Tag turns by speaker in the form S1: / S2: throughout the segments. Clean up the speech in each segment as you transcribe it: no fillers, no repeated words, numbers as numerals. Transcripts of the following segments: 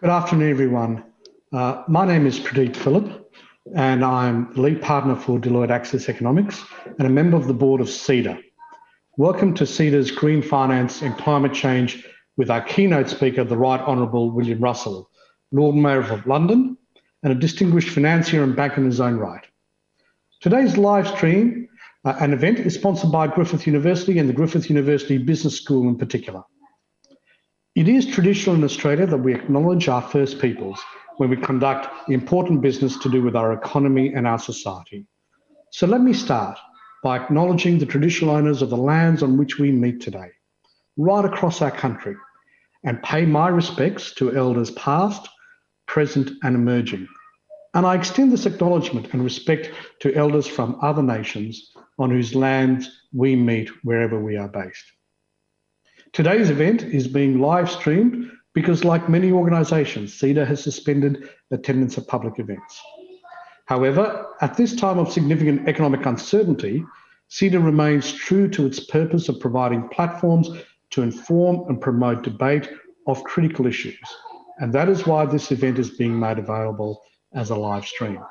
S1: Good afternoon, everyone. My name is Pradeep Phillip, and I'm the lead partner for Deloitte Access Economics and a member of the board of CEDA. Welcome to CEDA's Green Finance and Climate Change with our keynote speaker, the Right Honourable William Russell, Lord Mayor of London, and a distinguished financier and banker in his own right. Today's live stream and event is sponsored by Griffith University and the Griffith University Business School in particular. It is traditional in Australia that we acknowledge our First Peoples when we conduct important business to do with our economy and our society. So let me start by acknowledging the traditional owners of the lands on which we meet today, right across our country, and pay my respects to elders past, present, and emerging. And I extend this acknowledgement and respect to elders from other nations on whose lands we meet wherever we are based. Today's event is being live streamed because, like many organisations, CEDA has suspended attendance at public events. However, at this time of significant economic uncertainty, CEDA remains true to its purpose of providing platforms to inform and promote debate of critical issues. And that is why this event is being made available as a live stream.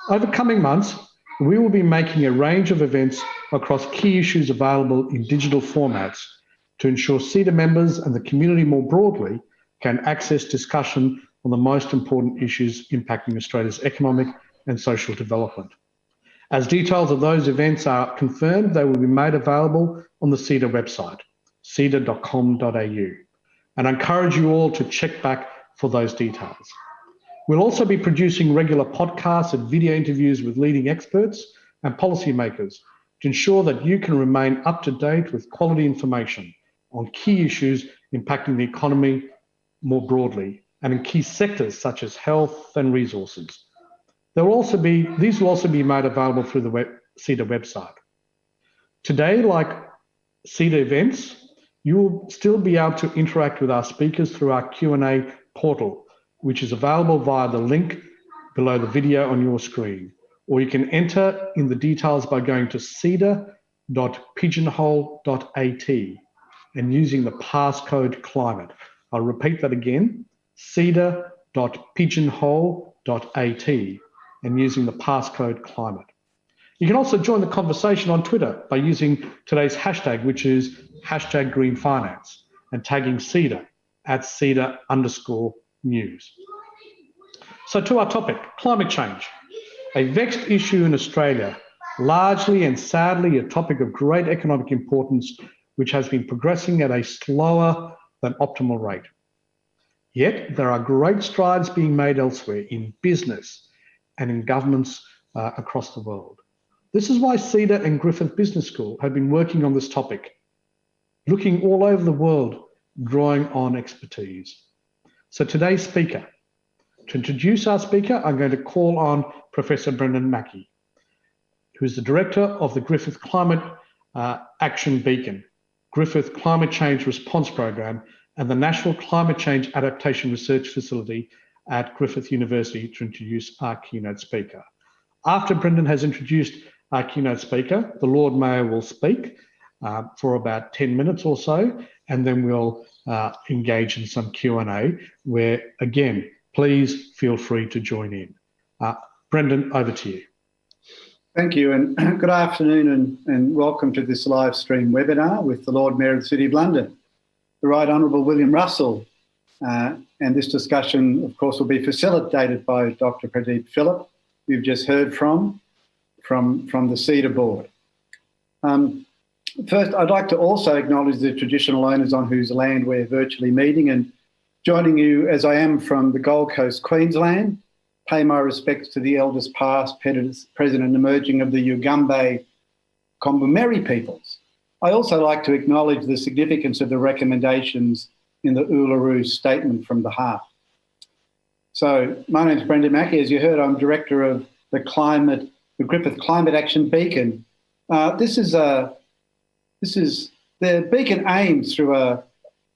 S1: Over coming months, we will be making a range of events across key issues available in digital formats to ensure CEDA members and the community more broadly can access discussion on the most important issues impacting Australia's economic and social development. As details of those events are confirmed, they will be made available on the CEDA website, ceda.com.au, and I encourage you all to check back for those details. We'll also be producing regular podcasts and video interviews with leading experts and policymakers to ensure that you can remain up to date with quality information on key issues impacting the economy more broadly and in key sectors such as health and resources. These will also be made available through the CEDA website. Today, like CEDA events, you will still be able to interact with our speakers through our Q&A portal, which is available via the link below the video on your screen, or you can enter in the details by going to ceda.pigeonhole.at and using the passcode climate. I'll repeat that again, ceda.pigeonhole.at and using the passcode climate. You can also join the conversation on Twitter by using today's hashtag, which is #GreenFinance, and tagging CEDA at CEDA_news. So to our topic, climate change, a vexed issue in Australia, largely and sadly a topic of great economic importance, which has been progressing at a slower than optimal rate. Yet there are great strides being made elsewhere in business and in governments across the world. This is why CEDA and Griffith Business School have been working on this topic, looking all over the world, drawing on expertise. So today's speaker, to introduce our speaker, I'm going to call on Professor Brendan Mackey, who is the director of the Griffith Climate Action Beacon, Griffith Climate Change Response Program, and the National Climate Change Adaptation Research Facility at Griffith University to introduce our keynote speaker. After Brendan has introduced our keynote speaker, the Lord Mayor will speak for about 10 minutes or so, and then we'll engage in some Q&A where, again, please feel free to join in. Brendan, over to you.
S2: Thank you, and good afternoon and welcome to this live stream webinar with the Lord Mayor of the City of London, the Right Honourable William Russell. And this discussion, of course, will be facilitated by Dr. Pradeep Phillip, who you've just heard from the CEDA board. First, I'd like to also acknowledge the traditional owners on whose land we're virtually meeting, and joining you as I am from the Gold Coast, Queensland, pay my respects to the elders past, present and emerging of the Yugambeh Kombumerri peoples. I also like to acknowledge the significance of the recommendations in the Uluru Statement from the Heart. So my name's Brendan Mackey. As you heard, I'm director of the Griffith Climate Action Beacon. The beacon aims through an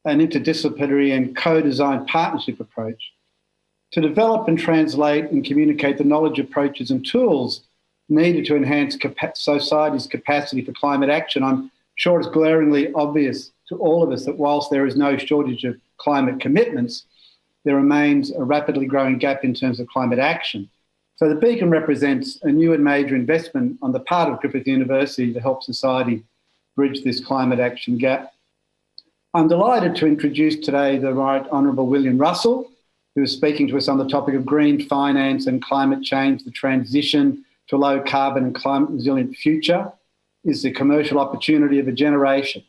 S2: interdisciplinary and co-designed partnership approach to develop and translate and communicate the knowledge, approaches and tools needed to enhance society's capacity for climate action. I'm sure it's glaringly obvious to all of us that whilst there is no shortage of climate commitments, there remains a rapidly growing gap in terms of climate action. So the beacon represents a new and major investment on the part of Griffith University to help society bridge this climate action gap. I'm delighted to introduce today the Right Honourable William Russell, who is speaking to us on the topic of green finance and climate change. The transition to a low carbon and climate resilient future is the commercial opportunity of a generation.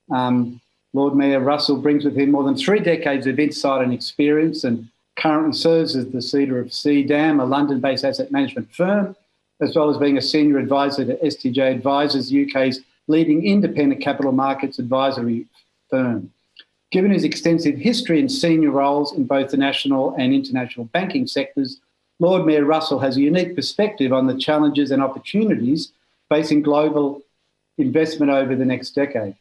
S2: Lord Mayor Russell brings with him more than 3 decades of insight and experience, and currently serves as the CEDA of CEDA, a London-based asset management firm, as well as being a senior advisor to STJ Advisors, UK's leading independent capital markets advisory firm. Given his extensive history and senior roles in both the national and international banking sectors, Lord Mayor Russell has a unique perspective on the challenges and opportunities facing global investment over the next decade.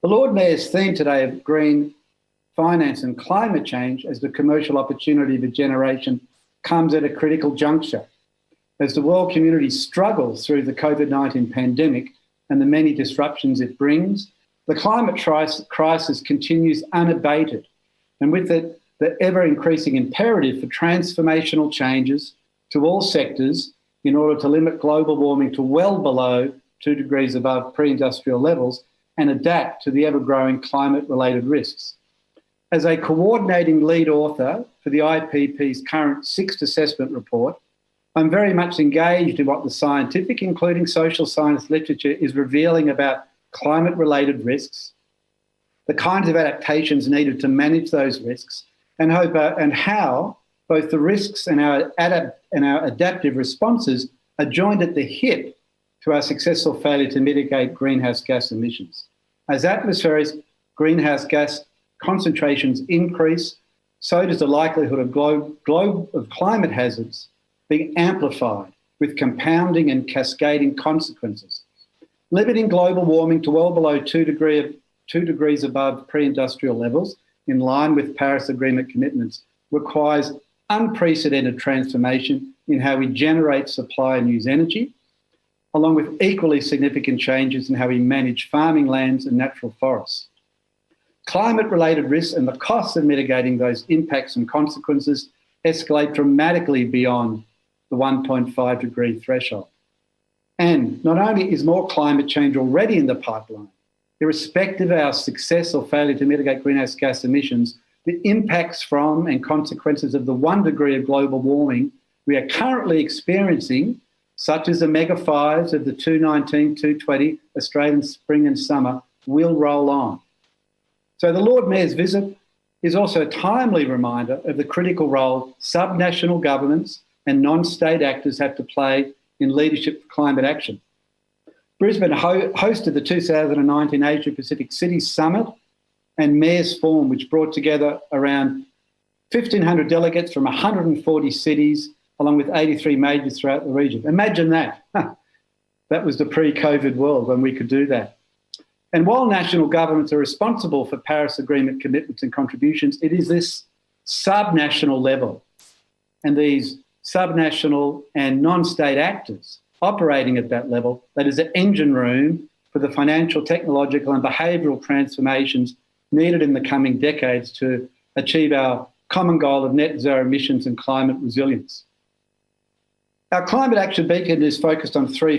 S2: The Lord Mayor's theme today of green finance and climate change as the commercial opportunity of a generation comes at a critical juncture. As the world community struggles through the COVID-19 pandemic and the many disruptions it brings, the climate crisis continues unabated, and with it, the ever-increasing imperative for transformational changes to all sectors in order to limit global warming to well below 2 degrees above pre-industrial levels and adapt to the ever-growing climate-related risks. As a coordinating lead author for the IPP's current 6th assessment report, I'm very much engaged in what the scientific, including social science literature, is revealing about climate-related risks, the kinds of adaptations needed to manage those risks, and how both the risks and our adaptive responses are joined at the hip to our successful failure to mitigate greenhouse gas emissions. As atmospheric greenhouse gas concentrations increase, so does the likelihood of climate hazards being amplified with compounding and cascading consequences. Limiting global warming to well below 2 degrees above pre-industrial levels, in line with Paris Agreement commitments, requires unprecedented transformation in how we generate, supply and use energy, along with equally significant changes in how we manage farming lands and natural forests. Climate-related risks and the costs of mitigating those impacts and consequences escalate dramatically beyond the 1.5 degree threshold. And not only is more climate change already in the pipeline, irrespective of our success or failure to mitigate greenhouse gas emissions, the impacts from and consequences of the 1 degree of global warming we are currently experiencing, such as the mega fires of the 219-220 Australian spring and summer, will roll on. So the Lord Mayor's visit is also a timely reminder of the critical role subnational governments and non-state actors have to play in leadership for climate action. Brisbane hosted the 2019 Asia Pacific Cities Summit and Mayors Forum, which brought together around 1,500 delegates from 140 cities, along with 83 majors throughout the region. Imagine that. That was the pre-COVID world when we could do that. And while national governments are responsible for Paris Agreement commitments and contributions, it is this subnational level and these subnational and non-state actors operating at that level that is the engine room for the financial, technological and behavioural transformations needed in the coming decades to achieve our common goal of net zero emissions and climate resilience. Our climate action beacon is focused on 3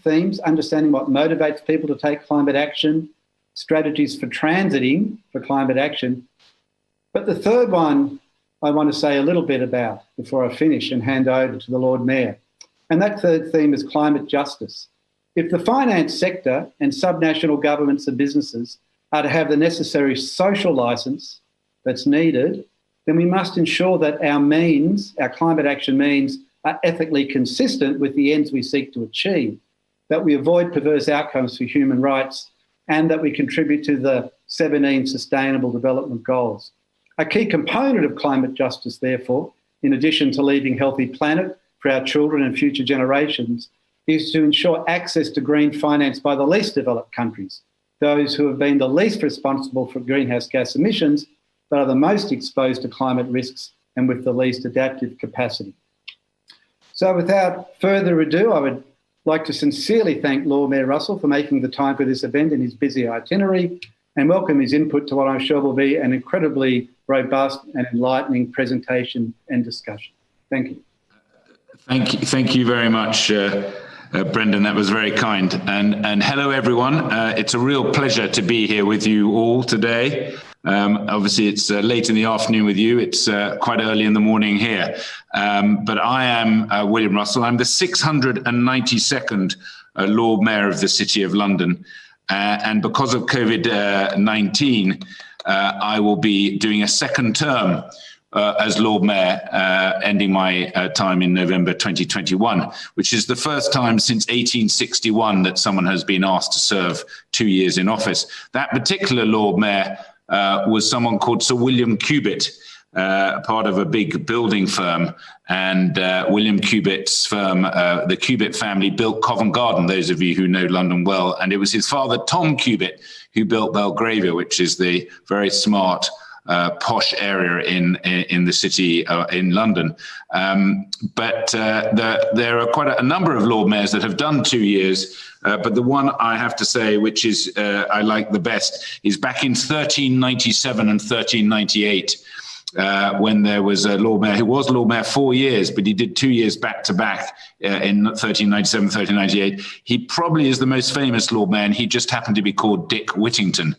S2: themes: understanding what motivates people to take climate action, strategies for transiting for climate action. But the third one I want to say a little bit about before I finish and hand over to the Lord Mayor. And that third theme is climate justice. If the finance sector and subnational governments and businesses are to have the necessary social licence that's needed, then we must ensure that our means, our climate action means, are ethically consistent with the ends we seek to achieve, that we avoid perverse outcomes for human rights, and that we contribute to the 17 Sustainable Development Goals. A key component of climate justice, therefore, in addition to leaving a healthy planet for our children and future generations, is to ensure access to green finance by the least developed countries, those who have been the least responsible for greenhouse gas emissions, but are the most exposed to climate risks and with the least adaptive capacity. So without further ado, I would like to sincerely thank Lord Mayor Russell for making the time for this event in his busy itinerary and welcome his input to what I'm sure will be an incredibly robust and enlightening presentation and discussion. Thank you.
S3: Thank you very much, Brendan. That was very kind. And hello, everyone. It's a real pleasure to be here with you all today. Obviously, it's late in the afternoon with you. It's quite early in the morning here. But I am William Russell. I'm the 692nd Lord Mayor of the City of London. And because of COVID-19, I will be doing a second term as Lord Mayor, ending my time in November 2021, which is the first time since 1861 that someone has been asked to serve 2 years in office. That particular Lord Mayor was someone called Sir William Cubitt, part of a big building firm. And William Cubitt's firm, the Cubitt family, built Covent Garden, those of you who know London well. And it was his father, Tom Cubitt, who built Belgravia, which is the very smart, posh area in the city in London. But there are quite a number of Lord Mayors that have done 2 years. But the one I have to say, which is I like the best, is back in 1397 and 1398. When there was a Lord Mayor who was Lord Mayor 4 years, but he did 2 years back to back in 1397, 1398. He probably is the most famous Lord Mayor, and he just happened to be called Dick Whittington.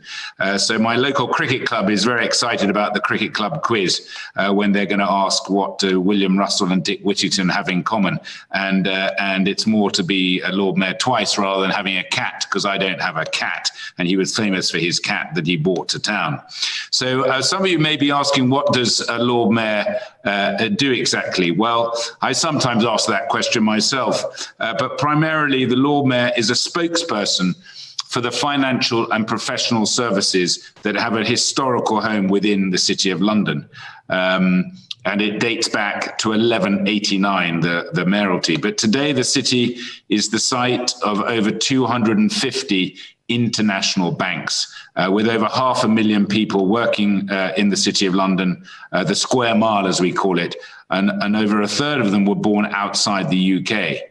S3: So my local cricket club is very excited about the cricket club quiz when they're going to ask what William Russell and Dick Whittington have in common. And it's more to be a Lord Mayor twice rather than having a cat, because I don't have a cat, and he was famous for his cat that he brought to town. So some of you may be asking, what does a Lord Mayor do exactly? Well, I sometimes ask that question myself, but primarily the Lord Mayor is a spokesperson for the financial and professional services that have a historical home within the City of London. And it dates back to 1189, the mayoralty. But today the city is the site of over 250 international banks, with over 500,000 people working in the City of London, the square mile as we call it, and over a third of them were born outside the UK.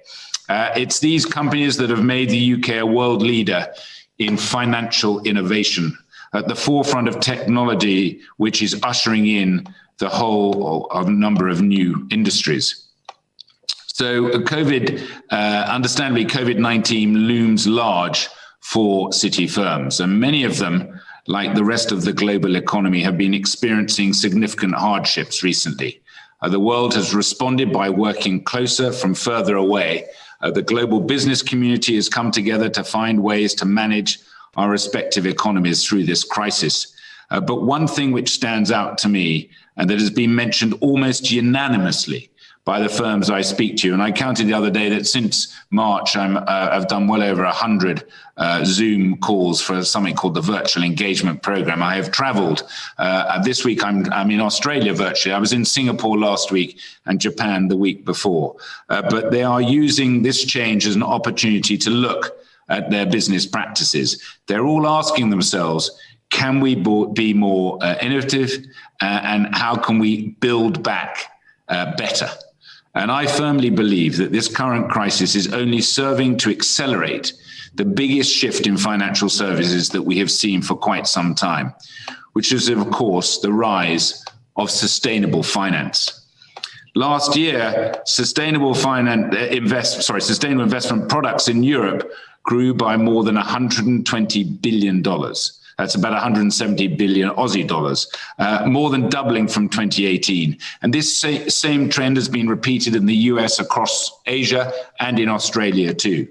S3: It's these companies that have made the UK a world leader in financial innovation, at the forefront of technology, which is ushering in the whole of number of new industries. So understandably, COVID-19 looms large for city firms, and many of them, like the rest of the global economy, have been experiencing significant hardships recently. The world has responded by working closer from further away. The global business community has come together to find ways to manage our respective economies through this crisis. But one thing which stands out to me, and that has been mentioned almost unanimously by the firms I speak to, and I counted the other day that since March, I've done well over 100 Zoom calls for something called the Virtual Engagement Program. I have traveled. This week, I'm in Australia virtually. I was in Singapore last week and Japan the week before. But they are using this change as an opportunity to look at their business practices. They're all asking themselves, can we be more innovative, and how can we build back better? And I firmly believe that this current crisis is only serving to accelerate the biggest shift in financial services that we have seen for quite some time, which is, of course, the rise of sustainable finance. Last year, sustainable investment products in Europe grew by more than $120 billion. That's about 170 billion Aussie dollars, more than doubling from 2018. And this same trend has been repeated in the US, across Asia, and in Australia too.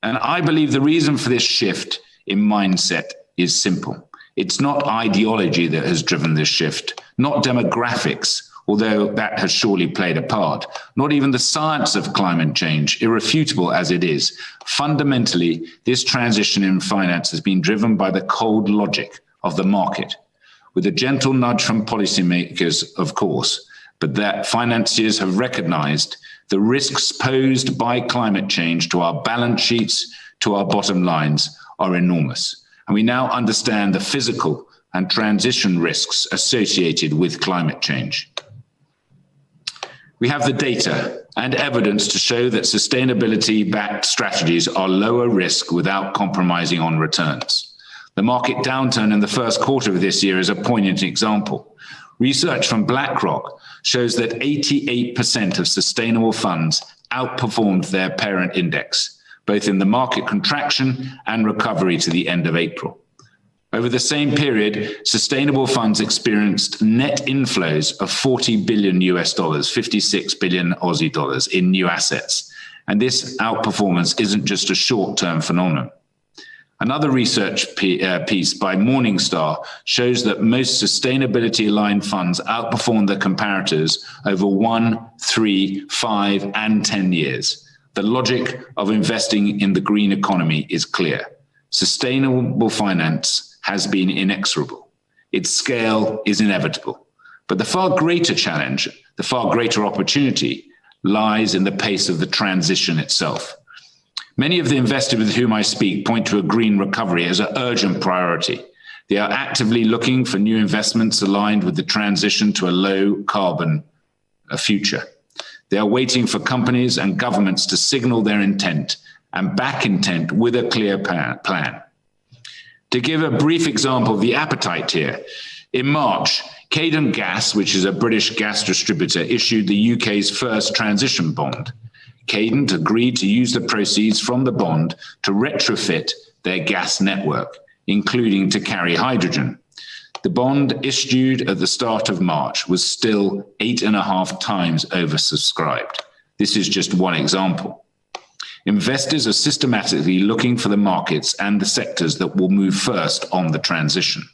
S3: And I believe the reason for this shift in mindset is simple. It's not ideology that has driven this shift, not demographics, although that has surely played a part, not even the science of climate change, irrefutable as it is. Fundamentally, this transition in finance has been driven by the cold logic of the market, with a gentle nudge from policymakers, of course, but that financiers have recognized the risks posed by climate change to our balance sheets, to our bottom lines, are enormous. And we now understand the physical and transition risks associated with climate change. We have the data and evidence to show that sustainability-backed strategies are lower risk without compromising on returns. The market downturn in the first quarter of this year is a poignant example. Research from BlackRock shows that 88% of sustainable funds outperformed their parent index, both in the market contraction and recovery to the end of April. Over the same period, sustainable funds experienced net inflows of $40 billion US dollars, 56 billion Aussie dollars in new assets. And this outperformance isn't just a short-term phenomenon. Another research piece by Morningstar shows that most sustainability-aligned funds outperform their comparators over 1, 3, 5, and 10 years. The logic of investing in the green economy is clear. Sustainable finance has been inexorable. Its scale is inevitable. But the far greater challenge, the far greater opportunity, lies in the pace of the transition itself. Many of the investors with whom I speak point to a green recovery as an urgent priority. They are actively looking for new investments aligned with the transition to a low carbon future. They are waiting for companies and governments to signal their intent and back intent with a clear plan. To give a brief example of the appetite here, in March, Cadent Gas, which is a British gas distributor, issued the UK's first transition bond. Cadent agreed to use the proceeds from the bond to retrofit their gas network, including to carry hydrogen. The bond issued at the start of March was still 8.5 times oversubscribed. This is just one example. Investors are systematically looking for the markets and the sectors that will move first on the transition.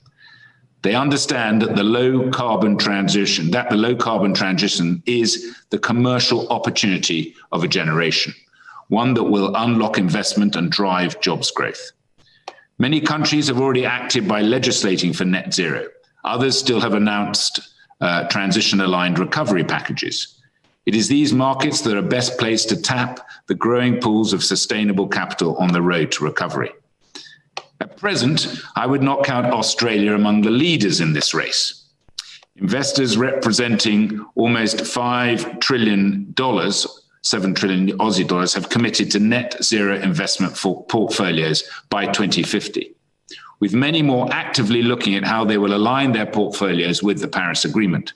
S3: They understand that the low carbon transition is the commercial opportunity of a generation, one that will unlock investment and drive jobs growth. Many countries have already acted by legislating for net zero. Others still have announced transition-aligned recovery packages. It is these markets that are best placed to tap the growing pools of sustainable capital on the road to recovery. At present, I would not count Australia among the leaders in this race. Investors representing almost $5 trillion, 7 trillion Aussie dollars, have committed to net zero investment for portfolios by 2050, with many more actively looking at how they will align their portfolios with the Paris Agreement.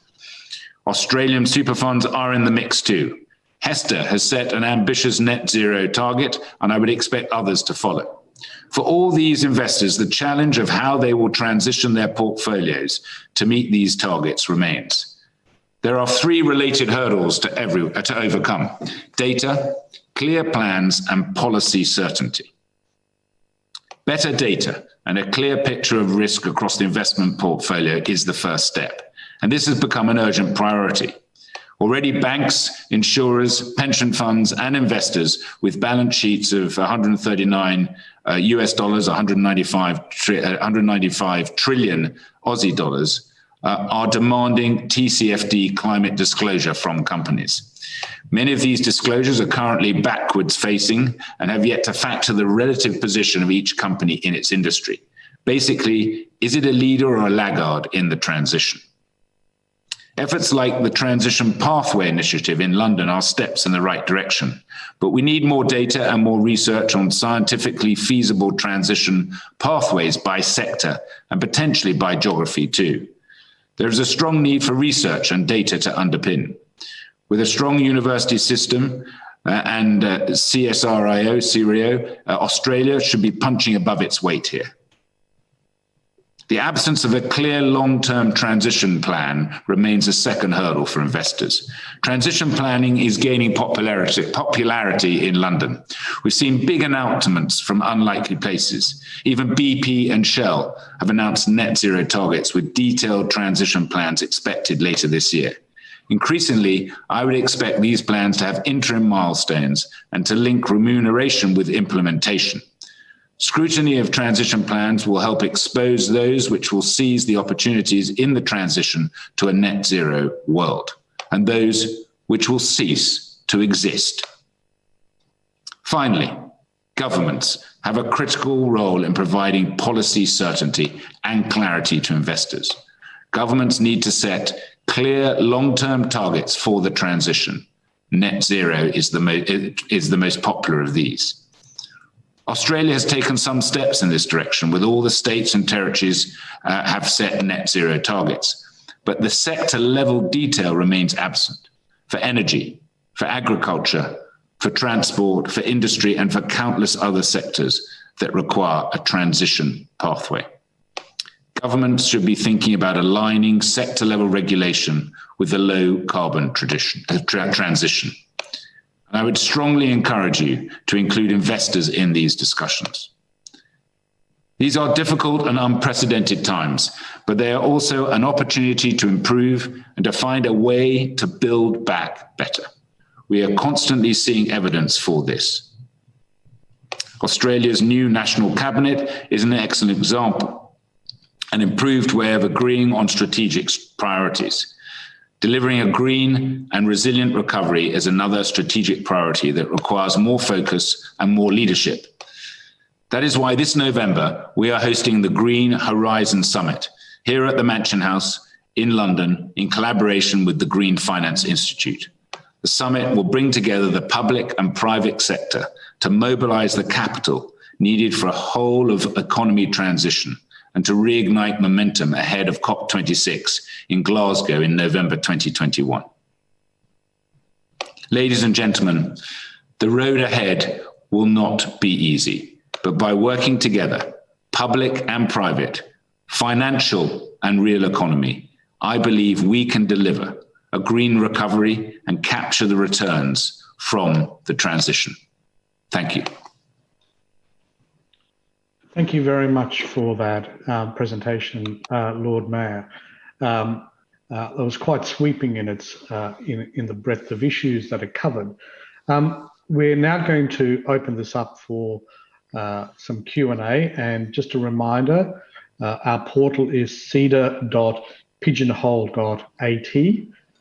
S3: Australian super funds are in the mix too. Hester has set an ambitious net zero target, and I would expect others to follow. For all these investors, the challenge of how they will transition their portfolios to meet these targets remains. There are 3 related hurdles to overcome: data, clear plans, and policy certainty. Better data and a clear picture of risk across the investment portfolio is the first step, and this has become an urgent priority. Already banks, insurers, pension funds, and investors with balance sheets of 139 US dollars, 195 trillion Aussie dollars are demanding TCFD climate disclosure from companies. Many of these disclosures are currently backwards facing and have yet to factor the relative position of each company in its industry. Basically, is it a leader or a laggard in the transition? Efforts like the Transition Pathway Initiative in London are steps in the right direction, but we need more data and more research on scientifically feasible transition pathways by sector and potentially by geography too. There is a strong need for research and data to underpin. With a strong university system and CSIRO, Australia should be punching above its weight here. The absence of a clear long-term transition plan remains a second hurdle for investors. Transition planning is gaining popularity in London. We've seen big announcements from unlikely places. Even BP and Shell have announced net zero targets with detailed transition plans expected later this year. Increasingly, I would expect these plans to have interim milestones and to link remuneration with implementation. Scrutiny of transition plans will help expose those which will seize the opportunities in the transition to a net zero world, and those which will cease to exist. Finally, governments have a critical role in providing policy certainty and clarity to investors. Governments need to set clear long-term targets for the transition. Net zero is the most popular of these. Australia has taken some steps in this direction, with all the states and territories have set net zero targets. But the sector level detail remains absent for energy, for agriculture, for transport, for industry, and for countless other sectors that require a transition pathway. Governments should be thinking about aligning sector level regulation with the low carbon transition. And I would strongly encourage you to include investors in these discussions. These are difficult and unprecedented times, but they are also an opportunity to improve and to find a way to build back better. We are constantly seeing evidence for this. Australia's new National Cabinet is an excellent example, an improved way of agreeing on strategic priorities. Delivering a green and resilient recovery is another strategic priority that requires more focus and more leadership. That is why this November, we are hosting the Green Horizon Summit here at the Mansion House in London in collaboration with the Green Finance Institute. The summit will bring together the public and private sector to mobilize the capital needed for a whole of economy transition and to reignite momentum ahead of COP26 in Glasgow in November 2021. Ladies and gentlemen, the road ahead will not be easy, but by working together, public and private, financial and real economy, I believe we can deliver a green recovery and capture the returns from the transition. Thank you.
S1: Thank you very much for that presentation, Lord Mayor. It was quite sweeping in its in the breadth of issues that are covered. We're now going to open this up for some Q&A, and just a reminder, our portal is ceda.pigeonhole.at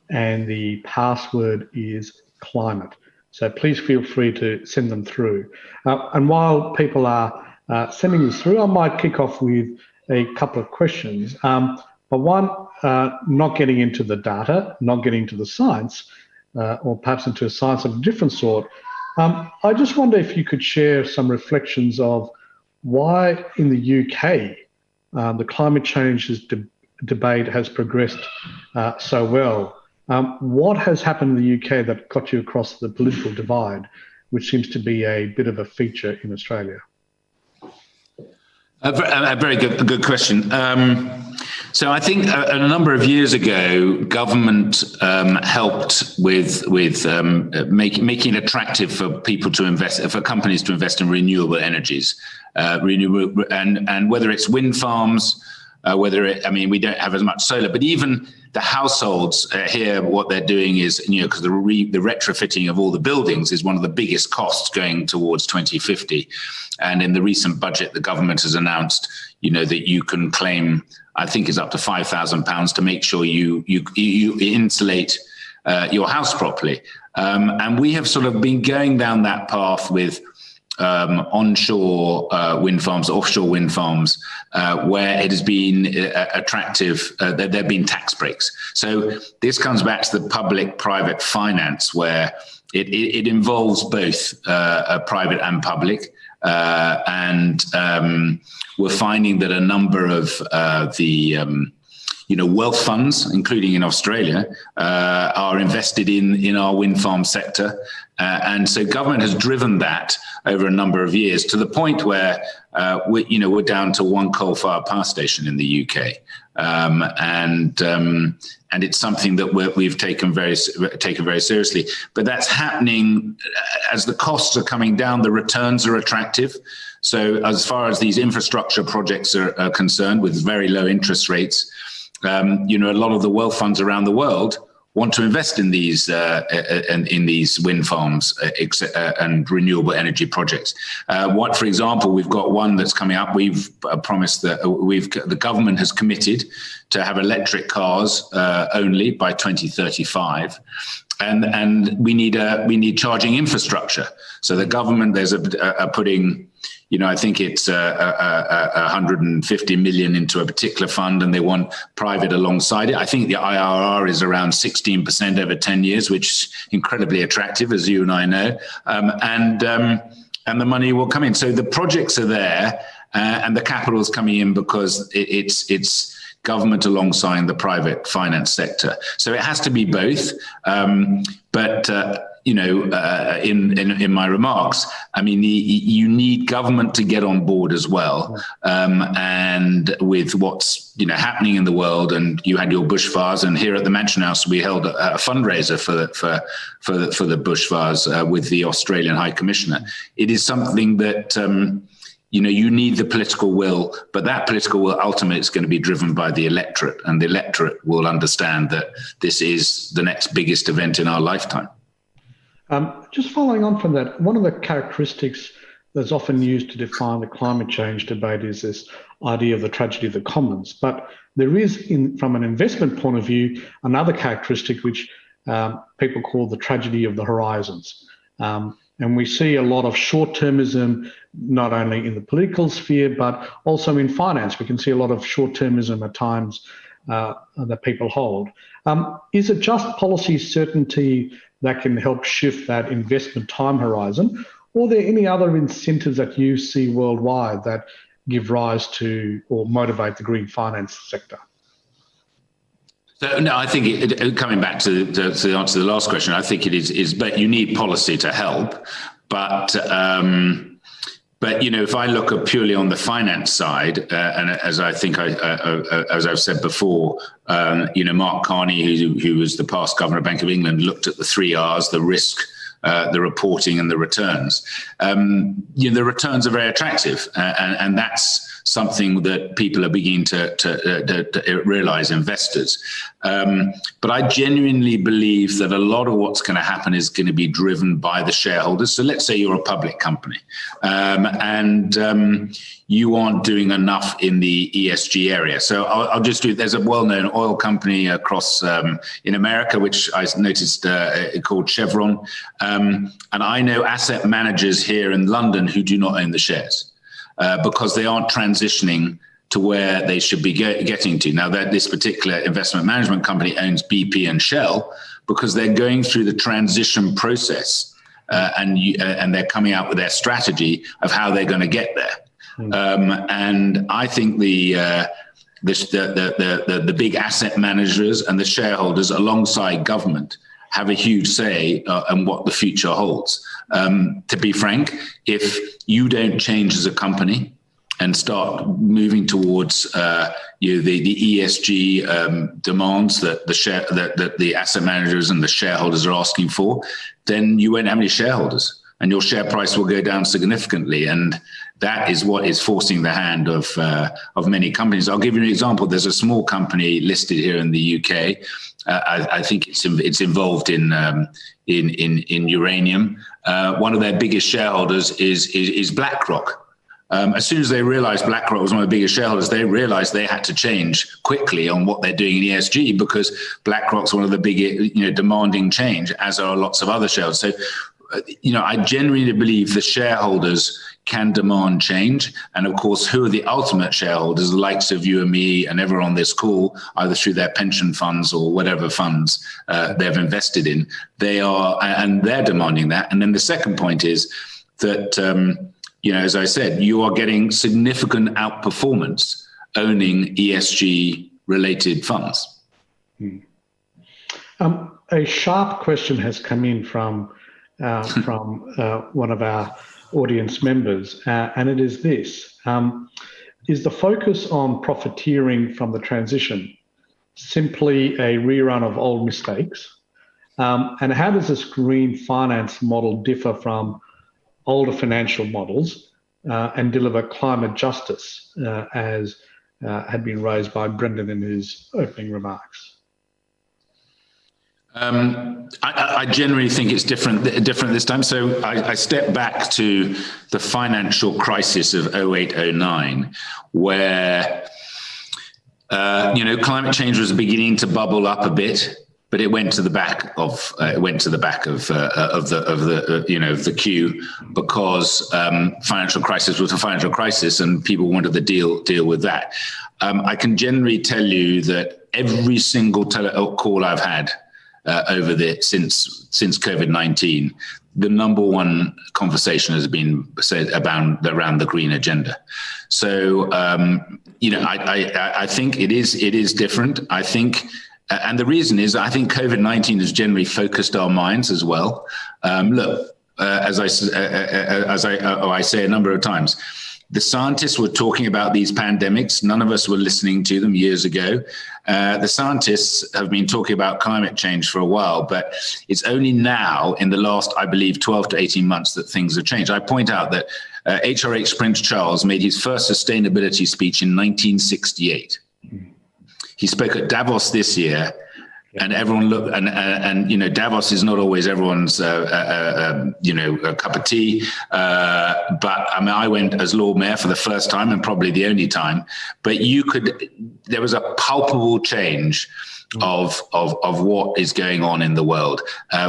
S1: and the password is climate. So please feel free to send them through. And while people are sending this through, I might kick off with a couple of questions. But one, not getting into the data, not getting into the science, or perhaps into a science of a different sort. I just wonder if you could share some reflections of why in the UK the climate change debate has progressed so well. What has happened in the UK that got you across the political divide, which seems to be a bit of a feature in Australia?
S3: A very good question. So I think a number of years ago, government helped with making it attractive for people to invest, for companies to invest in renewable energies, and whether it's wind farms, I mean, we don't have as much solar, but even the households here, what they're doing is, because the retrofitting of all the buildings is one of the biggest costs going towards 2050. And in the recent budget, the government has announced, that you can claim, I think it's up to £5,000 to make sure you insulate your house properly. And we have sort of been going down that path with onshore wind farms, offshore wind farms, where it has been attractive, there have been tax breaks. So this comes back to the public-private finance, where it involves both private and public. And we're finding that a number of the wealth funds, including in Australia, are invested in our wind farm sector. And so government has driven that over a number of years to the point where we're down to one coal-fired power station in the UK. And it's something that we've taken very seriously. But that's happening as the costs are coming down, the returns are attractive. So as far as these infrastructure projects are concerned, with very low interest rates, a lot of the wealth funds around the world want to invest in these wind farms and renewable energy projects. For example, we've got one that's coming up. We've promised that the government has committed to have electric cars only by 2035. And we need charging infrastructure. So the government, there's putting, I think it's 150 million into a particular fund, and they want private alongside it. I think the IRR is around 16% over 10 years, which is incredibly attractive, as you and I know. and the money will come in. So the projects are there, and the capital is coming in because it's government alongside the private finance sector. So it has to be both. In my remarks, I mean, you need government to get on board as well. And with what's happening in the world, and you had your bushfires, and here at the Mansion House we held a fundraiser for the bushfires with the Australian High Commissioner. It is something that you need the political will, but that political will ultimately is going to be driven by the electorate, and the electorate will understand that this is the next biggest event in our lifetime.
S1: Just following on from that, one of the characteristics that's often used to define the climate change debate is this idea of the tragedy of the commons. But there is, from an investment point of view, another characteristic which people call the tragedy of the horizons. And we see a lot of short-termism, not only in the political sphere, but also in finance. We can see a lot of short-termism at times that people hold. Is it just policy certainty that can help shift that investment time horizon? Or are there any other incentives that you see worldwide that give rise to or motivate the green finance sector?
S3: So, no, I think coming back to the answer to the last question, I think it is, but you need policy to help. But if I look purely on the finance side, and as I think as I've said before, Mark Carney, who was the past governor of Bank of England, looked at the 3 R's: the risk, the reporting, and the returns. The returns are very attractive, and that's something that people are beginning to realize, investors. But I genuinely believe that a lot of what's going to happen is going to be driven by the shareholders. So let's say you're a public company, and you aren't doing enough in the ESG area. So I'll just do, there's a well-known oil company across in America, which I noticed called Chevron. And I know asset managers here in London who do not own the shares. Because they aren't transitioning to where they should be getting to. Now, that this particular investment management company owns BP and Shell because they're going through the transition process, and they're coming out with their strategy of how they're going to get there. And I think the big asset managers and the shareholders, alongside government, have a huge say in what the future holds. To be frank, if you don't change as a company and start moving towards the ESG demands that the asset managers and the shareholders are asking for, then you won't have any shareholders, and your share price will go down significantly. And that is what is forcing the hand of many companies. I'll give you an example. There's a small company listed here in the UK. I think it's involved in uranium. One of their biggest shareholders is BlackRock. As soon as they realized BlackRock was one of the biggest shareholders, they realized they had to change quickly on what they're doing in ESG, because BlackRock's one of the big, demanding change, as are lots of other shareholders. So, I genuinely believe the shareholders can demand change. And of course, who are the ultimate shareholders? The likes of you and me and everyone on this call, either through their pension funds or whatever funds they've invested in. They are, and they're demanding that. And then the second point is that, as I said, you are getting significant outperformance owning ESG related funds.
S1: A sharp question has come in from one of our audience members, and it is this. Is the focus on profiteering from the transition simply a rerun of old mistakes? And how does this green finance model differ from older financial models and deliver climate justice, as had been raised by Brendan in his opening remarks?
S3: I generally think it's different this time. So I step back to the financial crisis of 08-09, where climate change was beginning to bubble up a bit, but it went to the back of the queue, because financial crisis was a financial crisis, and people wanted to deal with that. I can generally tell you that every single call I've had since COVID-19. The number one conversation has been said around the green agenda. So, I think it is different. I think, and the reason is, I think COVID-19 has generally focused our minds as well. As I say a number of times, the scientists were talking about these pandemics. None of us were listening to them years ago. The scientists have been talking about climate change for a while, but it's only now in the last, I believe, 12 to 18 months that things have changed. I point out that HRH Prince Charles made his first sustainability speech in 1968. He spoke at Davos this year. And everyone looked, and Davos is not always everyone's a cup of tea. But I mean, I went as Lord Mayor for the first time and probably the only time. But there was a palpable change of what is going on in the world.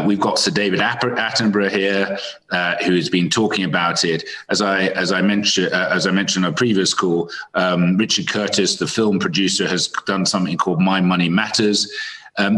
S3: We've got Sir David Attenborough here, who's been talking about it. As I mentioned on a previous call, Richard Curtis, the film producer, has done something called My Money Matters.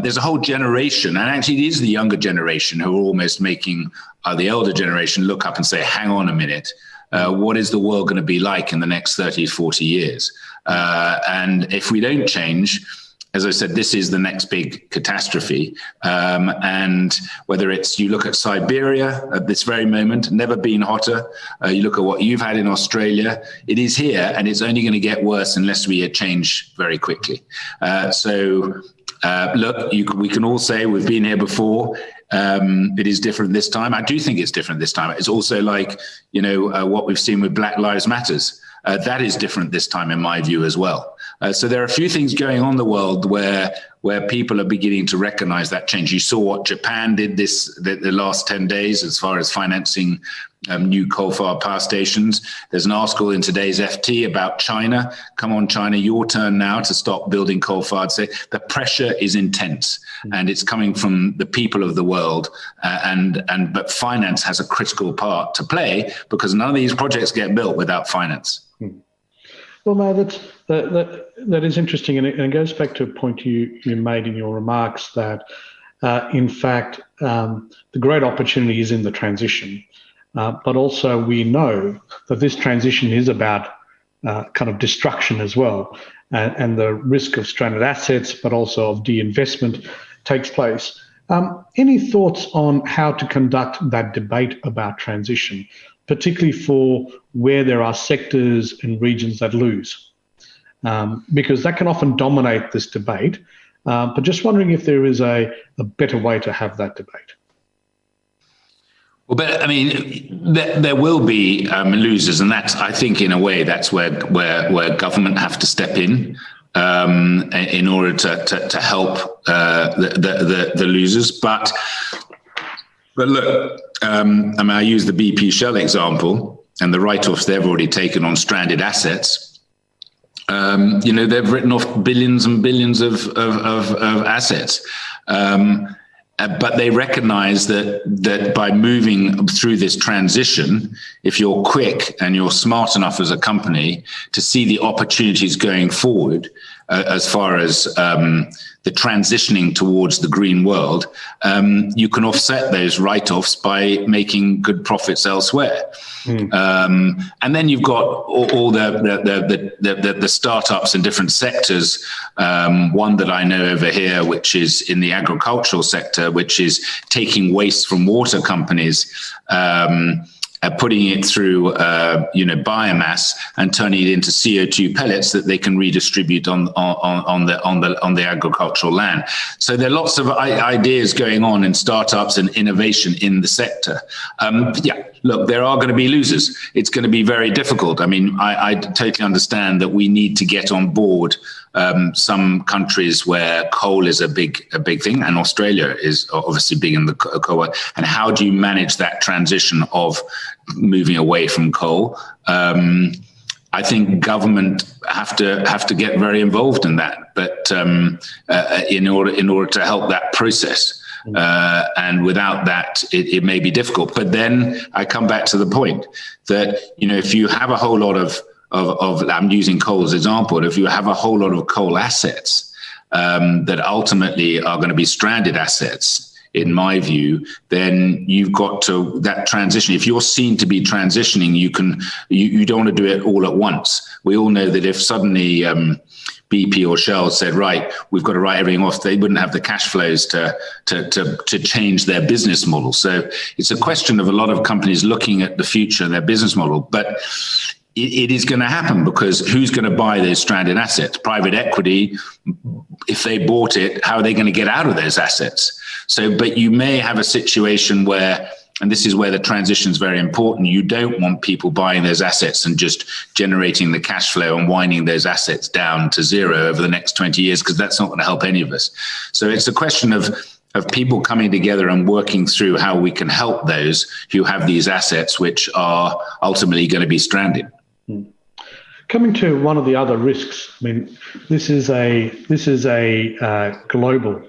S3: There's a whole generation, and actually it is the younger generation who are almost making the elder generation look up and say, hang on a minute, what is the world going to be like in the next 30, 40 years? And if we don't change, as I said, this is the next big catastrophe. And whether it's, you look at Siberia at this very moment, never been hotter. You look at what you've had in Australia, it is here, and it's only going to get worse unless we change very quickly. Look, we can all say we've been here before. It is different this time. I do think it's different this time. It's also like, what we've seen with Black Lives Matters. That is different this time, in my view, as well. So there are a few things going on in the world where people are beginning to recognize that change. You saw what Japan did the last 10 days as far as financing new coal-fired power stations. There's an article in today's FT about China. Come on, China, your turn now to stop building coal-fired. The pressure is intense, and it's coming from the people of the world. But finance has a critical part to play, because none of these projects get built without finance.
S1: Well, no, that is interesting, and it goes back to a point you made in your remarks that, in fact, the great opportunity is in the transition, but also we know that this transition is about kind of destruction as well, and the risk of stranded assets, but also of de-investment takes place. Any thoughts on how to conduct that debate about transition, particularly for where there are sectors and regions that lose? Because that can often dominate this debate, but just wondering if there is a better way to have that debate.
S3: Well, but I mean, there will be losers, and that's, I think, in a way, that's where government have to step in order to help the losers. But look, I mean, I use the BP Shell example and the write-offs they've already taken on stranded assets. They've written off billions and billions of assets. But they recognize that by moving through this transition, if you're quick and you're smart enough as a company to see the opportunities going forward, as far as the transitioning towards the green world, you can offset those write-offs by making good profits elsewhere. And then you've got all the startups in different sectors. One that I know over here, which is in the agricultural sector, which is taking waste from water companies, putting it through biomass and turning it into CO2 pellets that they can redistribute on the agricultural land. So there are lots of ideas going on in startups and innovation in the sector. Look, there are going to be losers. It's going to be very difficult. I mean, I totally understand that we need to get on board some countries where coal is a big thing, and Australia is obviously big in the coal. And how do you manage that transition of moving away from coal? I think government have to get very involved in that, but in order to help that process. And without that, it may be difficult. But then I come back to the point that, if you have a whole lot of I'm using coal as an example, if you have a whole lot of coal assets, that ultimately are going to be stranded assets, in my view, then you've got to that transition. If you're seen to be transitioning, you don't want to do it all at once. We all know that if suddenly BP or Shell said, right, we've got to write everything off, they wouldn't have the cash flows to change their business model. So it's a question of a lot of companies looking at the future and their business model. But it is going to happen, because who's going to buy those stranded assets? Private equity. If they bought it, how are they going to get out of those assets? So, but you may have a situation where, and this is where the transition is very important, you don't want people buying those assets and just generating the cash flow and winding those assets down to zero over the next 20 years, because that's not going to help any of us. So it's a question of people coming together and working through how we can help those who have these assets, which are ultimately going to be stranded.
S1: Coming to one of the other risks, I mean, this is a global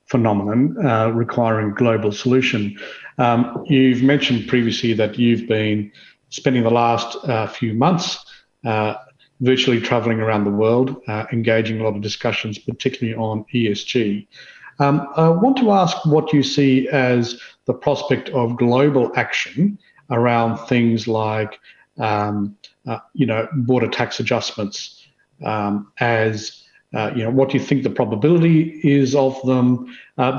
S1: phenomenon requiring global solution. You've mentioned previously that you've been spending the last few months virtually traveling around the world, engaging a lot of discussions, particularly on ESG. I want to ask what you see as the prospect of global action around things like border tax adjustments, what do you think the probability is of them?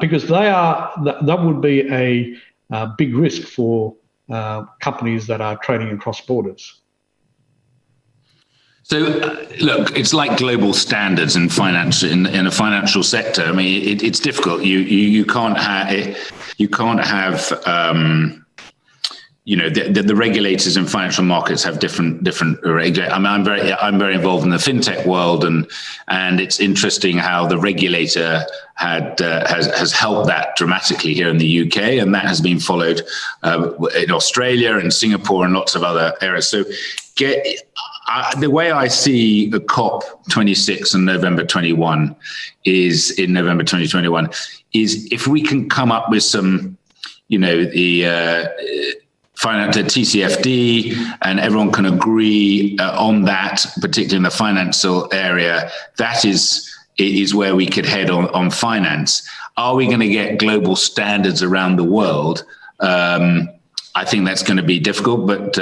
S1: Because that would be a big risk for companies that are trading across borders.
S3: So, look, it's like global standards in finance in a financial sector. I mean, it's difficult. You can't have the regulators in financial markets have different. I mean, I'm very involved in the fintech world, and it's interesting how the regulator has helped that dramatically here in the UK, and that has been followed in Australia and Singapore and lots of other areas. So, the way I see the COP26 in November 2021 is if we can come up with some, the TCFD, and everyone can agree on that, particularly in the financial area, that is where we could head on finance. Are we going to get global standards around the world? I think that's going to be difficult, but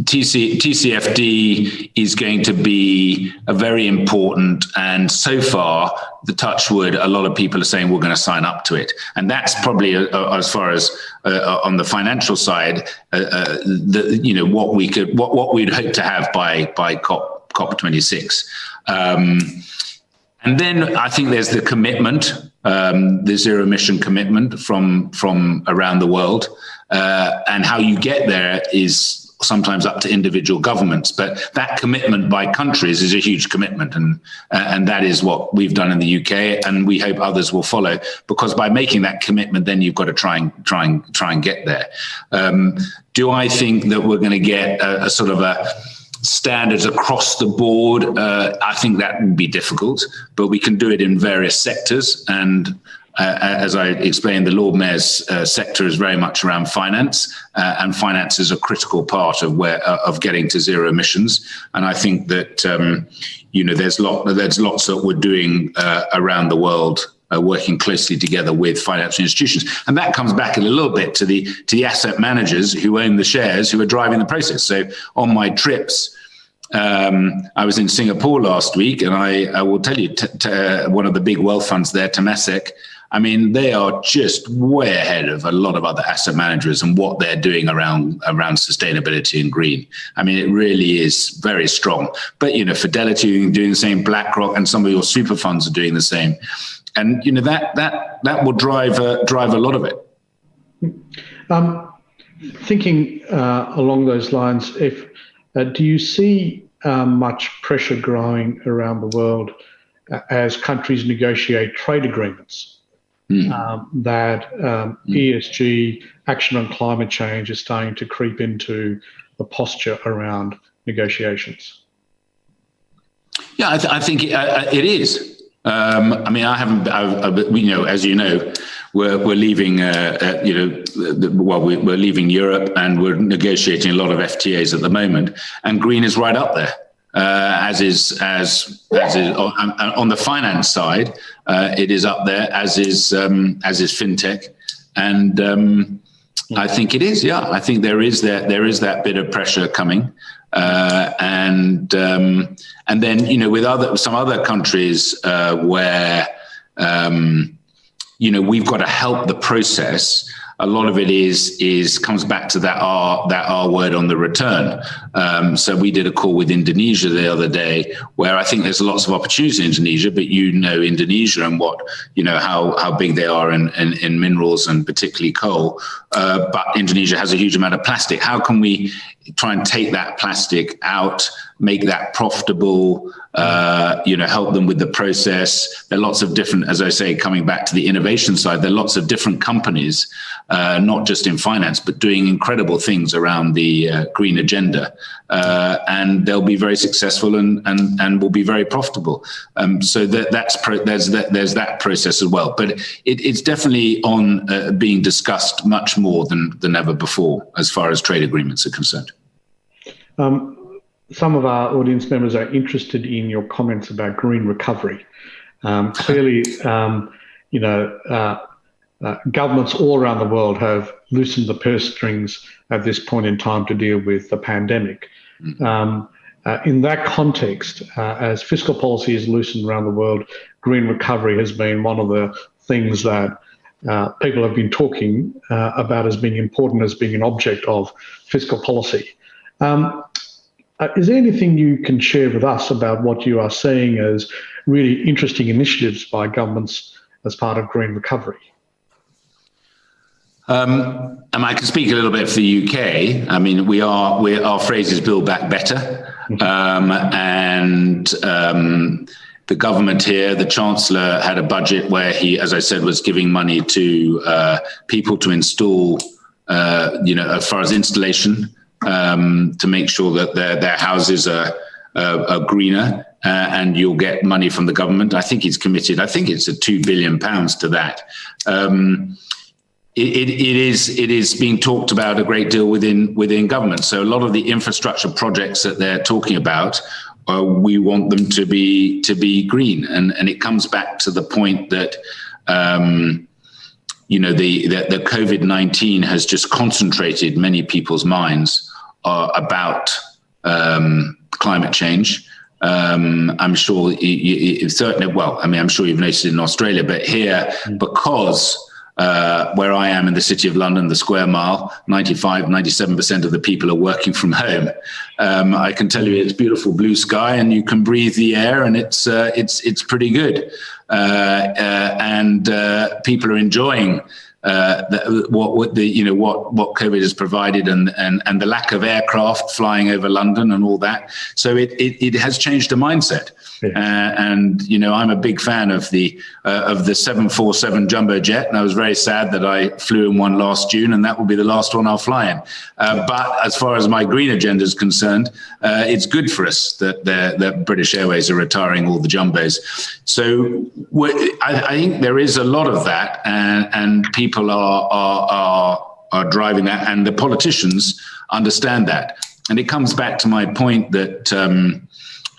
S3: TCFD is going to be a very important, and so far, the touch wood, a lot of people are saying we're going to sign up to it, and that's probably as far as on the financial side, what we'd hope to have by COP26. And then I think there's the commitment, the zero emission commitment from around the world. And how you get there is sometimes up to individual governments, but that commitment by countries is a huge commitment, and that is what we've done in the UK, and we hope others will follow. Because by making that commitment, then you've got to try and get there. Do I think that we're going to get a sort of a standards across the board? I think that would be difficult, but we can do it in various sectors. And as I explained, the Lord Mayor's sector is very much around finance, and finance is a critical part of getting to zero emissions. And I think that there's lots that we're doing around the world, working closely together with financial institutions, and that comes back a little bit to the asset managers who own the shares, who are driving the process. So on my trips, I was in Singapore last week, and I will tell you, one of the big wealth funds there, Temasek, I mean, they are just way ahead of a lot of other asset managers and what they're doing around sustainability and green. I mean, it really is very strong. But, Fidelity are doing the same, BlackRock, and some of your super funds are doing the same. And, that will drive a lot of it.
S1: Thinking along those lines, do you see much pressure growing around the world as countries negotiate trade agreements? That ESG, action on climate change, is starting to creep into the posture around negotiations?
S3: Yeah, I think it is. I mean, as you know, we're leaving. We're leaving Europe, and we're negotiating a lot of FTAs at the moment, and green is right up there. as is on the finance side. It is up there, as is fintech, and I think it is. Yeah, I think there is that bit of pressure coming, and then with some other countries where we've got to help the process. A lot of it comes back to that R word on the return. So we did a call with Indonesia the other day, where I think there's lots of opportunities in Indonesia, but Indonesia and how big they are in minerals and particularly coal. But Indonesia has a huge amount of plastic. How can we try and take that plastic out, make that profitable, help them with the process? There are lots of different, as I say, coming back to the innovation side, there are lots of different companies, not just in finance, but doing incredible things around the green agenda. And they'll be very successful and will be very profitable. So there's that process as well. But it's definitely on being discussed much more than ever before as far as trade agreements are concerned.
S1: Some of our audience members are interested in your comments about green recovery. Clearly, governments all around the world have loosened the purse strings at this point in time to deal with the pandemic. In that context, as fiscal policy is loosened around the world, green recovery has been one of the things that people have been talking about as being important, as being an object of fiscal policy. Is there anything you can share with us about what you are seeing as really interesting initiatives by governments as part of green recovery?
S3: And I can speak a little bit for the UK. I mean, our phrase is Build Back Better. And the government here, the Chancellor had a budget where he, as I said, was giving money to people to install, as far as installation, to make sure that their houses are greener, and you'll get money from the government. I think he's committed. I think it's £2 billion to that. It is being talked about a great deal within government. So a lot of the infrastructure projects that they're talking about, we want them to be green, and it comes back to the point that the COVID-19 has just concentrated many people's minds about climate change. I'm sure I'm sure you've noticed it in Australia, but here, because where I am in the City of London, the square mile, 97% of the people are working from home. I can tell you it's beautiful blue sky, and you can breathe the air, and it's pretty good. And people are enjoying what COVID has provided, and the lack of aircraft flying over London and all that. So it has changed the mindset. Yeah. And I'm a big fan of the 747 jumbo jet, and I was very sad that I flew in one last June, and that will be the last one I'll fly in. But as far as my green agenda is concerned, it's good for us that British Airways are retiring all the jumbos. So I think there is a lot of that, and people are driving that, and the politicians understand that. And it comes back to my point that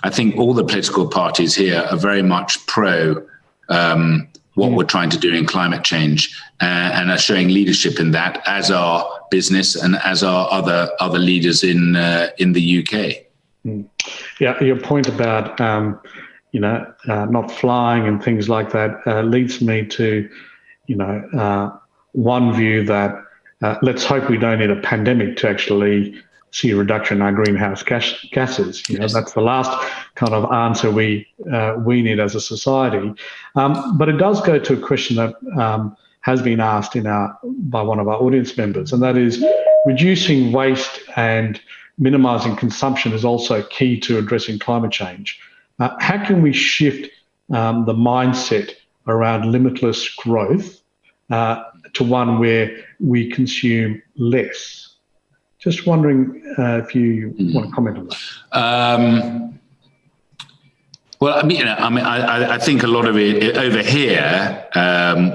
S3: I think all the political parties here are very much pro what we're trying to do in climate change, and are showing leadership in that, as are business and as are other leaders in the UK.
S1: Yeah, your point about not flying and things like that leads me to one view that let's hope we don't need a pandemic to actually see a reduction in our greenhouse gases.
S3: Yes.
S1: That's the last kind of answer we need as a society. But it does go to a question that has been asked by one of our audience members, and that is reducing waste and minimising consumption is also key to addressing climate change. How can we shift the mindset around limitless growth to one where we consume less? Just wondering if you want to comment on that.
S3: Well, I think a lot of it over here,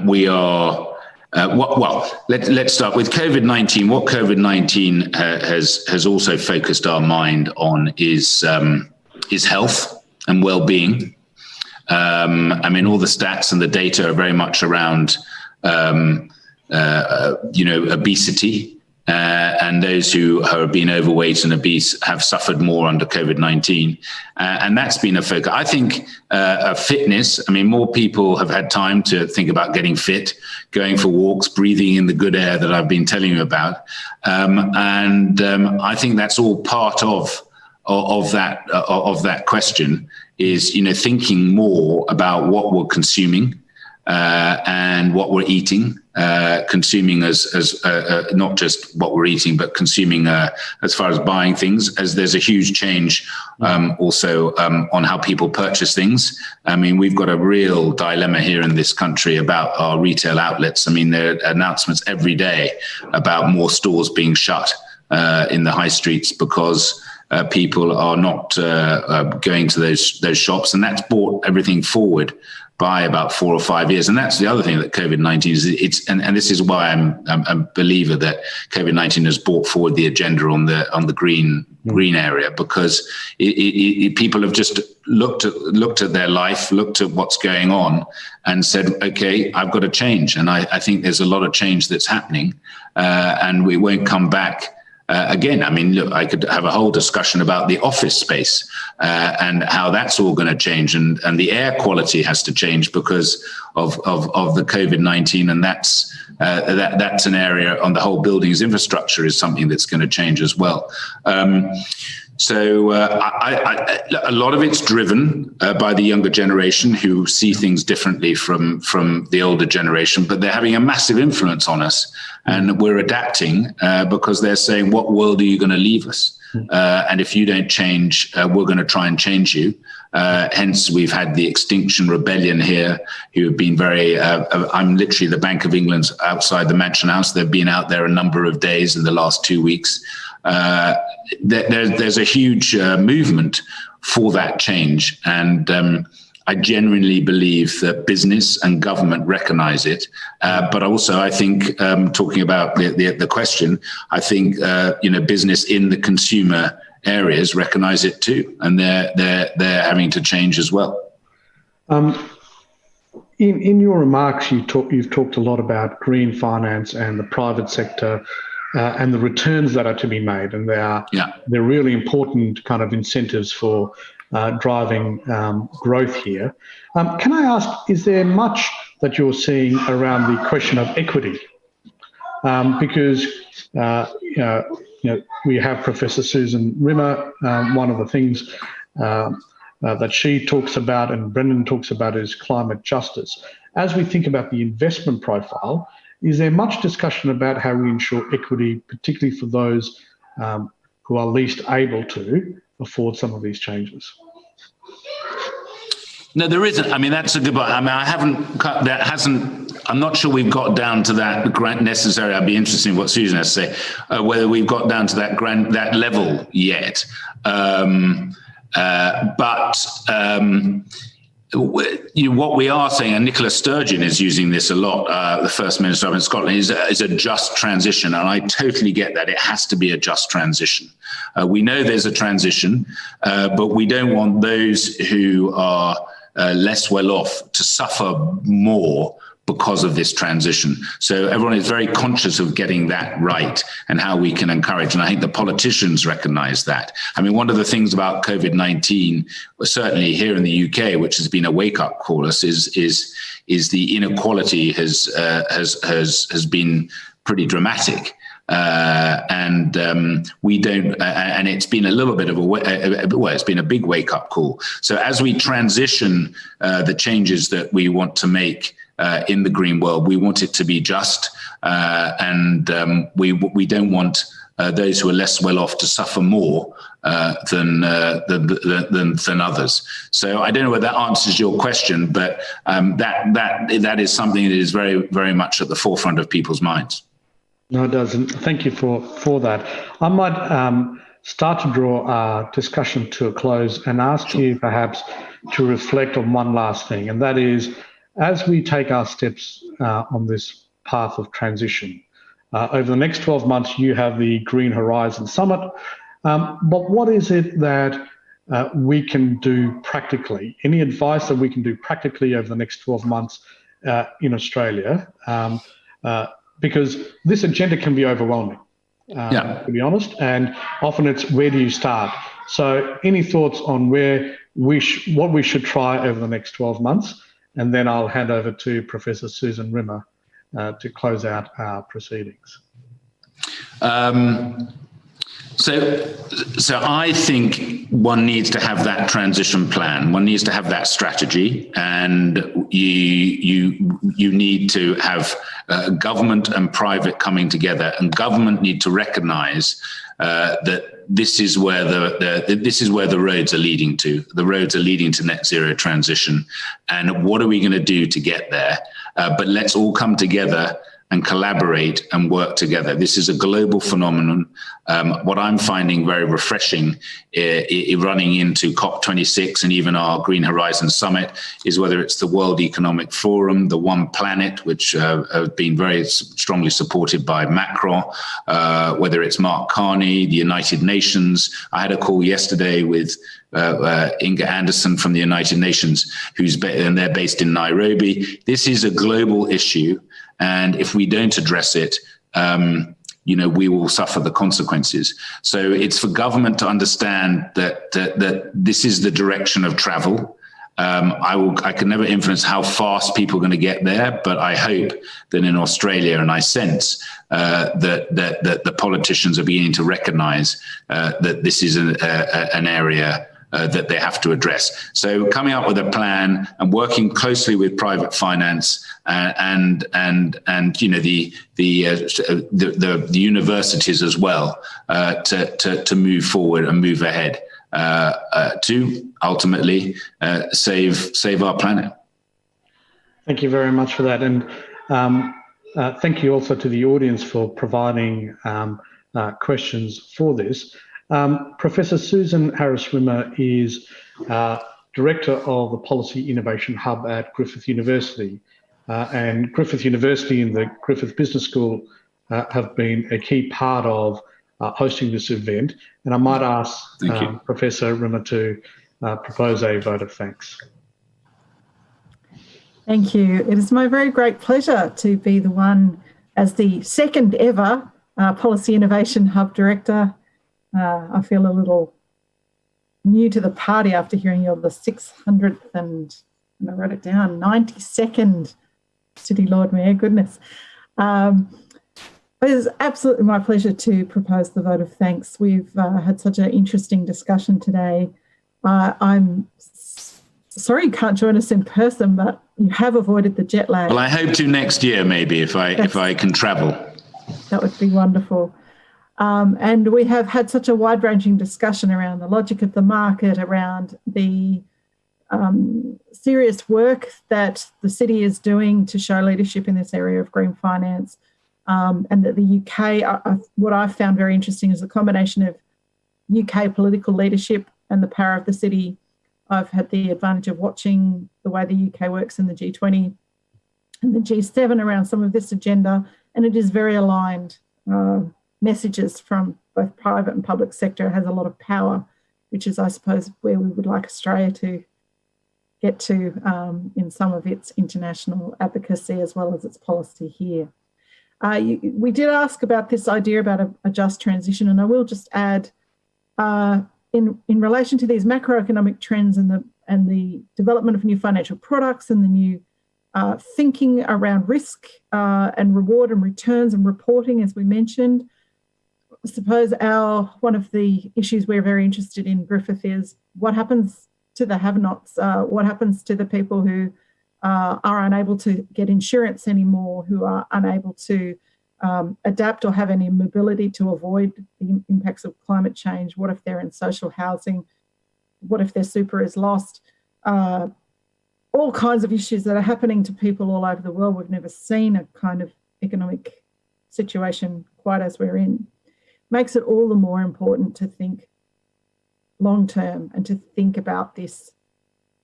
S3: we are. Let's start with COVID-19. What COVID-19 has also focused our mind on is is health and well-being. I mean, all the stats and the data are very much around, obesity. And those who have been overweight and obese have suffered more under COVID-19. And that's been a focus. I think fitness, I mean, more people have had time to think about getting fit, going for walks, breathing in the good air that I've been telling you about. I think that's all part of that question is, thinking more about what we're consuming and what we're eating. Consuming as not just what we're eating, but consuming as far as buying things, as there's a huge change also on how people purchase things. I mean, we've got a real dilemma here in this country about our retail outlets. I mean, there are announcements every day about more stores being shut in the high streets because people are not going to those shops, and that's brought everything forward by about 4 or 5 years. And that's the other thing that COVID-19 is, and this is why I'm a believer that COVID-19 has brought forward the agenda on the green area, because people have just looked at their life, looked at what's going on, and said, okay, I've got to change. And I think there's a lot of change that's happening, and we won't come back. Again, I mean, look, I could have a whole discussion about the office space and how that's all going to change, and the air quality has to change because of the COVID-19, and that's an area on the whole buildings infrastructure is something that's going to change as well. So a lot of it's driven by the younger generation who see things differently from the older generation, but they're having a massive influence on us, and we're adapting because they're saying, what world are you going to leave us? And if you don't change, we're going to try and change you. Hence, we've had the Extinction Rebellion here, who have been very, I'm literally the Bank of England's outside the Mansion House. They've been out there a number of days in the last 2 weeks. There's a huge movement for that change. And I genuinely believe that business and government recognize it. But also, I think, talking about the question, I think, business in the consumer areas recognize it too. And they're having to change as well.
S1: In your remarks, you've talked a lot about green finance and the private sector and the returns that are to be made, and they're really important kind of incentives for driving growth here. Can I ask, is there much that you're seeing around the question of equity? Because we have Professor Susan Rimmer. One of the things that she talks about and Brendan talks about is climate justice. As we think about the investment profile, is there much discussion about how we ensure equity, particularly for those who are least able to afford some of these changes?
S3: No, there isn't. I mean, that's a good point. I mean, I'm not sure we've got down to that necessary. I'd be interested in what Susan has to say, whether we've got down to that level yet. What we are saying, and Nicola Sturgeon is using this a lot, the First Minister of Scotland, is a just transition. And I totally get that. It has to be a just transition. We know there's a transition, but we don't want those who are less well off to suffer more because of this transition. So everyone is very conscious of getting that right and how we can encourage. And I think the politicians recognize that. I mean, one of the things about COVID-19, certainly here in the UK, which has been a wake-up call, is the inequality has been pretty dramatic. We don't, and it's been a little bit of it's been a big wake-up call. So as we transition the changes that we want to make in the green world, we want it to be just, and we don't want those who are less well off to suffer more than others. So I don't know whether that answers your question, but that is something that is very, very much at the forefront of people's minds.
S1: No, it doesn't. Thank you for that. I might start to draw our discussion to a close and ask you perhaps to reflect on one last thing, and that is, as we take our steps on this path of transition, over the next 12 months, you have the Green Horizon Summit. But what is it that we can do practically, any advice that we can do practically over the next 12 months in Australia, because this agenda can be overwhelming, to be honest, and often it's where do you start? So any thoughts on what we should try over the next 12 months? And then I'll hand over to Professor Susan Rimmer to close out our proceedings.
S3: So I think one needs to have that transition plan. One needs to have that strategy, and you need to have government and private coming together. And government need to recognise that this is where the roads are leading to. The roads are leading to net zero transition, and what are we going to do to get there? But let's all come together and collaborate and work together. This is a global phenomenon. What I'm finding very refreshing running into COP26 and even our Green Horizons Summit is whether it's the World Economic Forum, the One Planet, which have been very strongly supported by Macron, whether it's Mark Carney, the United Nations. I had a call yesterday with Inga Anderson from the United Nations, and they're based in Nairobi. This is a global issue. And if we don't address it, we will suffer the consequences. So it's for government to understand that this is the direction of travel. I can never influence how fast people are going to get there, but I hope that in Australia, and I sense that the politicians are beginning to recognise that this is an area that they have to address. So coming up with a plan and working closely with private finance and the universities as well to move forward and move ahead to ultimately save our planet.
S1: Thank you very much for that, and thank you also to the audience for providing questions for this. Professor Susan Harris-Rimmer is Director of the Policy Innovation Hub at Griffith University. And Griffith University and the Griffith Business School have been a key part of hosting this event. And I might ask Professor Rimmer to propose a vote of thanks.
S4: Thank you. It is my very great pleasure to be the one as the second ever Policy Innovation Hub Director. I feel a little new to the party after hearing you're the 600th and I wrote it down, 92nd City Lord Mayor, goodness. It is absolutely my pleasure to propose the vote of thanks. We've had such an interesting discussion today. I'm sorry you can't join us in person, but you have avoided the jet lag.
S3: Well, I hope to next year, maybe, if I can travel.
S4: That would be wonderful. And we have had such a wide-ranging discussion around the logic of the market, around the serious work that the city is doing to show leadership in this area of green finance, and that the UK, what I've found very interesting is the combination of UK political leadership and the power of the city. I've had the advantage of watching the way the UK works in the G20 and the G7 around some of this agenda, and it is very aligned. Messages from both private and public sector has a lot of power, which is, I suppose, where we would like Australia to get to in some of its international advocacy as well as its policy here. We did ask about this idea about a just transition, and I will just add, in relation to these macroeconomic trends and the development of new financial products and the new thinking around risk and reward and returns and reporting, as we mentioned, I suppose one of the issues we're very interested in, Griffith, is what happens to the have-nots, what happens to the people who are unable to get insurance anymore, who are unable to adapt or have any mobility to avoid the impacts of climate change. What if they're in social housing? What if their super is lost? All kinds of issues that are happening to people all over the world. We've never seen a kind of economic situation quite as we're in. Makes it all the more important to think long term and to think about this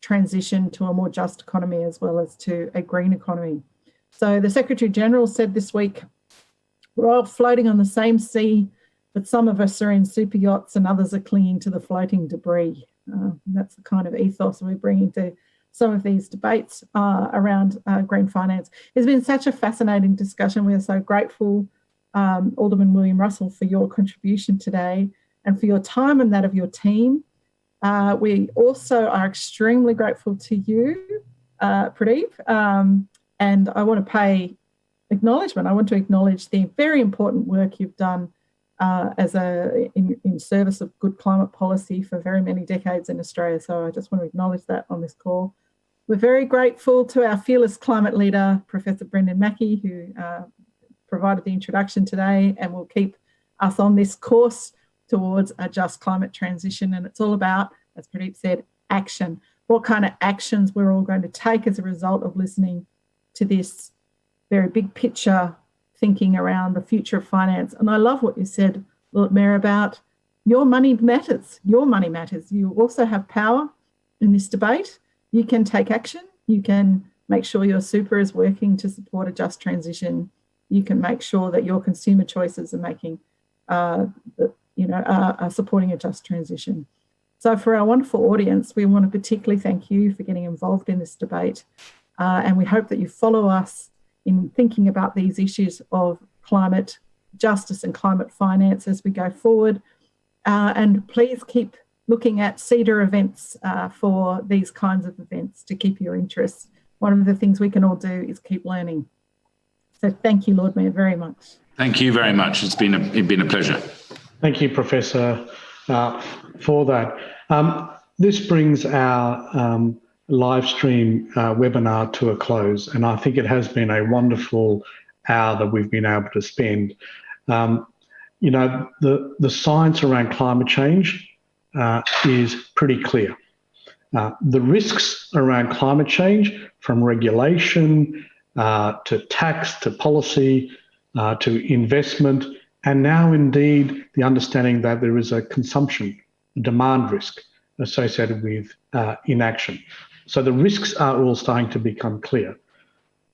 S4: transition to a more just economy as well as to a green economy. So the Secretary General said this week, we're all floating on the same sea, but some of us are in super yachts and others are clinging to the floating debris. That's the kind of ethos we're bringing to some of these debates around green finance. It's been such a fascinating discussion. We're so grateful, Alderman William Russell, for your contribution today and for your time and that of your team. We also are extremely grateful to you, Pradeep, and I want to pay acknowledgement. I want to acknowledge the very important work you've done in service of good climate policy for very many decades in Australia. So I just want to acknowledge that on this call. We're very grateful to our fearless climate leader, Professor Brendan Mackey, who provided the introduction today and will keep us on this course towards a just climate transition. And it's all about, as Pradeep said, action. What kind of actions we're all going to take as a result of listening to this very big picture thinking around the future of finance. And I love what you said, Lord Mayor, about your money matters. Your money matters. You also have power in this debate. You can take action. You can make sure your super is working to support a just transition. You can make sure that your consumer choices are making, are supporting a just transition. So for our wonderful audience, we want to particularly thank you for getting involved in this debate. And we hope that you follow us in thinking about these issues of climate justice and climate finance as we go forward. And please keep looking at CEDA events for these kinds of events to keep your interest. One of the things we can all do is keep learning. So thank you, Lord Mayor, very much.
S3: Thank you very much. It's been a pleasure.
S1: Thank you, Professor, for that. This brings our live stream webinar to a close, and I think it has been a wonderful hour that we've been able to spend. The science around climate change is pretty clear. The risks around climate change, from regulation to tax to policy to investment, and now indeed the understanding that there is a consumption, demand risk associated with inaction. So the risks are all starting to become clear.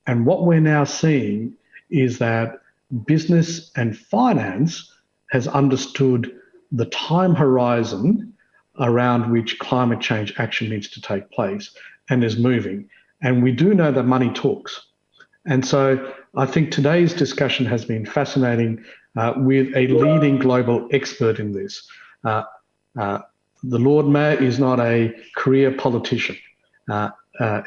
S1: And what we're now seeing is that business and finance has understood the time horizon around which climate change action needs to take place and is moving. And we do know that money talks. And so I think today's discussion has been fascinating with a leading global expert in this. The Lord Mayor is not a career politician.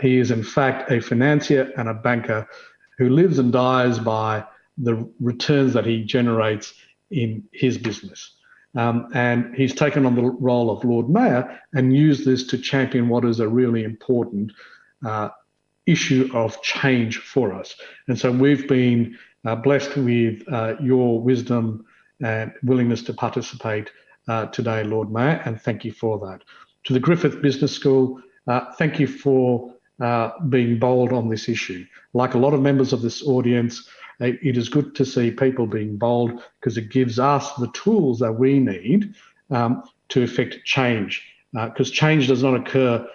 S1: He is in fact a financier and a banker who lives and dies by the returns that he generates in his business. And he's taken on the role of Lord Mayor and used this to champion what is a really important issue of change for us. And so we've been blessed with your wisdom and willingness to participate today, Lord Mayor, and thank you for that. To the Griffith Business School, thank you for being bold on this issue. Like a lot of members of this audience, it is good to see people being bold because it gives us the tools that we need to effect change. Because change does not occur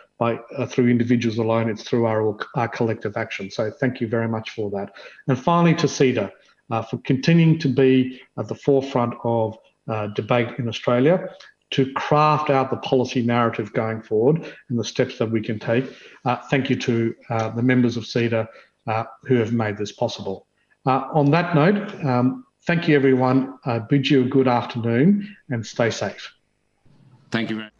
S1: through individuals alone, it's through our collective action. So thank you very much for that. And finally to CEDA, for continuing to be at the forefront of debate in Australia, to craft out the policy narrative going forward and the steps that we can take. Thank you to the members of CEDA who have made this possible. On that note, thank you everyone. Bid you a good afternoon and stay safe.
S3: Thank you very much.